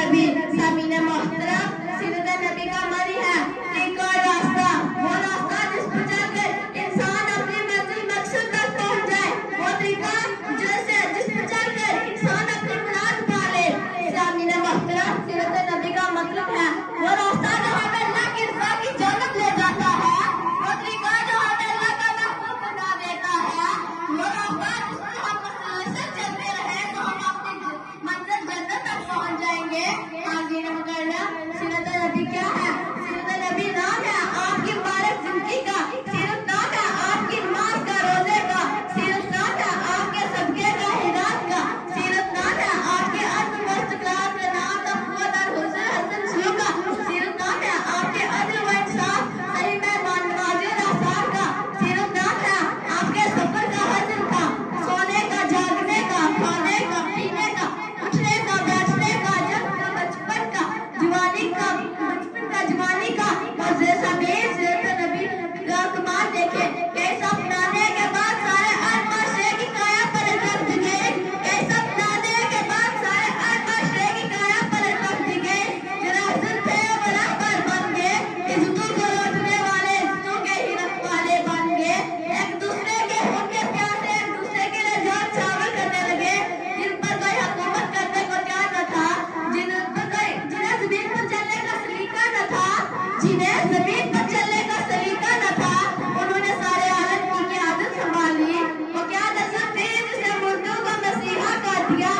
नबी सामीना मोहतरम सीरत नबी का अमल है एक और रास्ता, वो रास्ता जिस पर चलकर इंसान अपनी मंजिल मकसद तक पहुंच जाए, वो तरीका जिस पर चलकर इंसान अपनी मुराद पा ले। सामीना मोहतरम सीरत नबी का मतलब है वो रास्ता जो हमें अल्लाह की रज़ा की जन्नत ले जाता है, वो तरीका जो हमें अल्लाह का महबूब बना देता है, वो रास्ता जिस पर हम मुसलसल चलते रहे तो हम अपनी मंजिल जन्नत तक पहुंच जाएंगे। हाज़रीन मुकर्रम, सीरत नबी क्या है? सीरत नबी नाम है आपकी मुबारक जिंदगी का, सीरत नाम है आपकी नमाज का, रोजे का, सीरत नाम है आपके सदके का, हिदायत का, सीरत नाम है आपके अदल व इस्तिक़लाल का, नाम तक़वा और हुस्न हसन सलूक का, सीरत नाम है आपके अदल व इंसाफ, सही मेहमान नवाज़ी और एहसान का, सीरत नाम है आपके सब्र का, हज़्म का, सोने का, जागने का, खाने का, पीने का, उठने का, बैठने का, जब का, बचपन का, जवानी का, बचपन का, जवानी का, और ज़मीन सीरत नबी का कमाल देखे। कैसा अपनाने के बाद सारे अर्द माशरे की काया पलट कर दिखे, कैसा अपनाने के बाद सारे अर्द माशरे की काया पलट कर दिखे, जरा हज़रत थे वो रहबर बन गए, इज्जतों को लौटने वाले इज्जतों के ही रखवाले बन गए, एक दूसरे के उनके प्यासे एक दूसरे के लिए जान चावल करने लगे, जिन पर कोई हुकूमत करने को तैयार न था, जिन्हें जमीन पर चलने का सलीका न था, जिन्हें जमीन पर चलने का सलीका न था, उन्होंने सारे आलम की आदत संभाली। वो क्या नस्ल थी जिसने मुर्दों को मसीहा कर दिया,